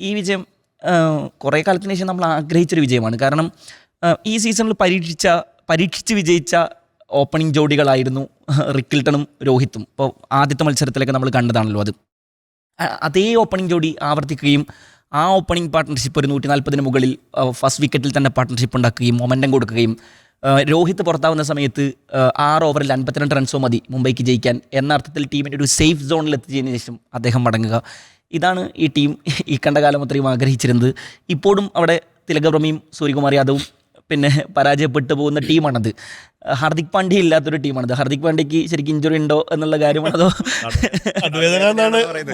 ഈ വിജയം കുറേ കാലത്തിന് ശേഷം നമ്മൾ ആഗ്രഹിച്ചൊരു വിജയമാണ്. കാരണം ഈ സീസണിൽ പരീക്ഷിച്ച് വിജയിച്ച ഓപ്പണിംഗ് ജോഡികളായിരുന്നു റിക്കിൾട്ടണും രോഹിത്തും. ഇപ്പോൾ ആദ്യത്തെ മത്സരത്തിലൊക്കെ നമ്മൾ കണ്ടതാണല്ലോ അത്. അതേ ഓപ്പണിംഗ് ജോഡി ആവർത്തിക്കുകയും ആ ഓപ്പണിംഗ് പാർട്ട്ണർഷിപ്പ് ഒരു 140 മുകളിൽ ഫസ്റ്റ് വിക്കറ്റിൽ തന്നെ പാർട്ട്ണർഷിപ്പ് ഉണ്ടാക്കുകയും മൊമെൻറ്റം കൊടുക്കുകയും രോഹിത് പുറത്താവുന്ന സമയത്ത് 6 ഓവറിൽ 52 റൺസോ മതി മുംബൈക്ക് ജയിക്കാൻ എന്ന അർത്ഥത്തിൽ ടീമിൻ്റെ ഒരു സേഫ് സോണിൽ എത്തിച്ചതിന് ശേഷം അദ്ദേഹം മടങ്ങുക. ഇതാണ് ഈ ടീം ഈ കണ്ട കാലം അത്രയും ആഗ്രഹിച്ചിരുന്നത്. ഇപ്പോഴും അവിടെ തിലകവർമ്മയും സൂര്യകുമാർ യാദവും പിന്നെ പരാജയപ്പെട്ടു പോകുന്ന ടീമാണത്. ഹാർദിക് പാണ്ഡ്യ ഇല്ലാത്തൊരു ടീമാണത്. ഹാർദിക് പാണ്ഡ്യയ്ക്ക് ശരിക്കും ഇഞ്ചുറി ഉണ്ടോ എന്നുള്ള കാര്യമാണോ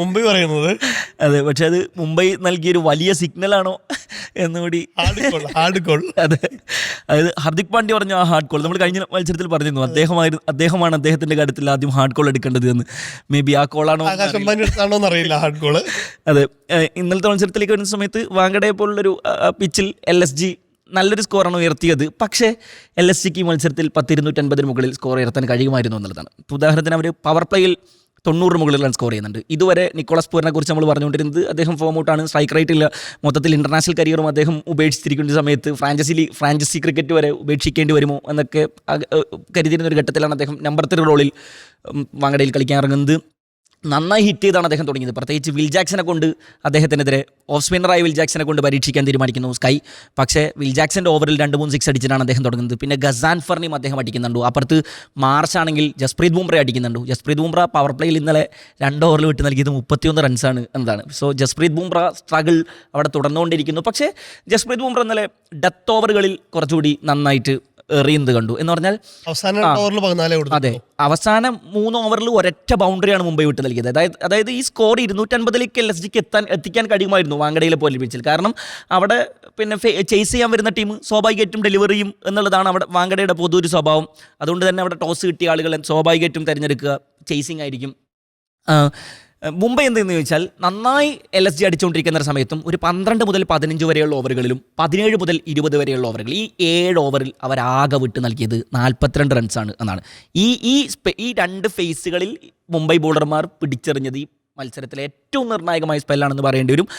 മുംബൈ പറയുന്നത്? അതെ, പക്ഷെ അത് മുംബൈ നൽകിയൊരു വലിയ സിഗ്നലാണോ എന്നുകൂടി. അതെ, അതായത് ഹാർദിക് പാണ്ഡ്യ പറഞ്ഞു ആ ഹാർഡ് കോൾ നമ്മൾ കഴിഞ്ഞ മത്സരത്തിൽ പറഞ്ഞിരുന്നു, അദ്ദേഹമാണ് അദ്ദേഹത്തിന്റെ കാര്യത്തിൽ ആദ്യം ഹാർഡ് കോൾ എടുക്കേണ്ടത് എന്ന്. മേ ബി ആ കോളാണോ അറിയില്ല ഹാർഡ് കോള്. അതെ, ഇന്നലത്തെ മത്സരത്തിലേക്ക് വരുന്ന സമയത്ത് വാങ്കഡയെ പോലുള്ളൊരു പിച്ചിൽ LSG നല്ലൊരു സ്കോറാണ് ഉയർത്തിയത്. പക്ഷേ LSGക്ക് ഈ മത്സരത്തിൽ 250 മുകളിൽ സ്കോർ ഉയർത്താൻ കഴിയുമായിരുന്നു എന്നുള്ളതാണ്. ഉദാഹരണത്തിന് അവർ പവർ പ്ലേയിൽ 90 മുകളിൽ റൺ സ്കോർ ചെയ്യുന്നുണ്ട്. ഇതുവരെ നിക്കോളസ് പൂരനെ കുറിച്ച് നമ്മൾ പറഞ്ഞുകൊണ്ടിരുന്നത് അദ്ദേഹം ഫോം ഔട്ടാണ്, സ്ട്രൈക്ക് റേറ്റ് ഇല്ല, മൊത്തത്തിൽ ഇൻ്റർനാഷണൽ കരിയറും അദ്ദേഹം ഉപേക്ഷിച്ചിരിക്കുന്ന സമയത്ത് ഫ്രാഞ്ചൈസി ക്രിക്കറ്റ് വരെ ഉപേക്ഷിക്കേണ്ടി വരുമോ എന്നൊക്കെ കരുതിയിരുന്ന ഒരു ഘട്ടത്തിലാണ് അദ്ദേഹം നമ്പർ 3 റോളിൽ വാങ്കഡയിൽ കളിക്കാൻ ഇറങ്ങുന്നത്. നന്നായി ഹിറ്റ് ചെയ്താണ് അദ്ദേഹം തുടങ്ങിയത്. പ്രത്യേകിച്ച് വിൽ ജാക്സനെ കൊണ്ട് അദ്ദേഹത്തിനെതിരെ ഓഫ് സ്പിന്നറായ വിൽ ജാക്സനെ കൊണ്ട് പരീക്ഷിക്കാൻ തീരുമാനിക്കുന്നു സ്കൈ. പക്ഷേ വിൽ ജാക്സന്റെ ഓവറിൽ 2-3 സിക്സ് അടിച്ചിട്ടാണ് അദ്ദേഹം തുടങ്ങുന്നത്. പിന്നെ ഗസാൻഫറിനെയും അദ്ദേഹം അടിക്കുന്നുണ്ട്. അപ്പുറത്ത് മാർച്ച് ആണെങ്കിൽ ജസ്പ്രീത് ബുംറയെ അടിക്കുന്നുണ്ട്. ജസ്പ്രീത് ബുംറ പവർ പ്ലേയിൽ ഇന്നലെ 2 ഓവറിൽ വിട്ട് നൽകിയത് 31 റൺസാണ് എന്നതാണ്. സോ ജസ്പ്രീത് ബുംറ സ്ട്രഗിൾ അവിടെ തുടർന്നുകൊണ്ടിരിക്കുന്നു. പക്ഷേ ജസ്പ്രീത് ബുംറ ഇന്നലെ ഡെത്ത് ഓവറുകളിൽ കുറച്ചുകൂടി നന്നായിട്ട് എറിയുന്നത് കണ്ടു. എന്ന് പറഞ്ഞാൽ അതെ, അവസാനം 3 ഓവറിൽ ഒരൊറ്റ ബൗണ്ടറിയാണ് മുംബൈ വിട്ട് നൽകിയത്. അതായത് ഈ സ്കോർ 250ലേക്ക് LSGക്ക് എത്തിക്കാൻ കഴിയുമായിരുന്നു വാങ്കഡയിലെ പോലെ പിച്ചിൽ. കാരണം അവിടെ പിന്നെ ചേസ് ചെയ്യാൻ വരുന്ന ടീം സ്വാഭാവികമായിട്ടും ഡെലിവറി ചെയ്യും എന്നുള്ളതാണ് അവിടെ വാങ്കഡയുടെ പൊതുവൊരു സ്വഭാവം. അതുകൊണ്ട് തന്നെ അവിടെ ടോസ് കിട്ടിയ ആളുകൾ സ്വാഭാവികമായിട്ടും തിരഞ്ഞെടുക്കുക ചേസിങ് ആയിരിക്കും. മുംബൈ എന്തെന്ന് ചോദിച്ചാൽ നന്നായി LSG അടിച്ചുകൊണ്ടിരിക്കുന്ന സമയത്തും ഒരു 12 മുതൽ 15 വരെയുള്ള ഓവറുകളിലും 17 മുതൽ 20 വരെയുള്ള ഓവറുകൾ, ഈ 7 ഓവറിൽ അവരാകെ വിട്ട് നൽകിയത് 42 റൺസാണ് എന്നാണ്. ഈ 2 ഫേസുകളിൽ മുംബൈ ബോളർമാർ പിടിച്ചെറിഞ്ഞത് ഈ മത്സരത്തിലെ ഏറ്റവും നിർണായകമായ സ്പെല്ലാണെന്ന് പറയേണ്ടി വരും.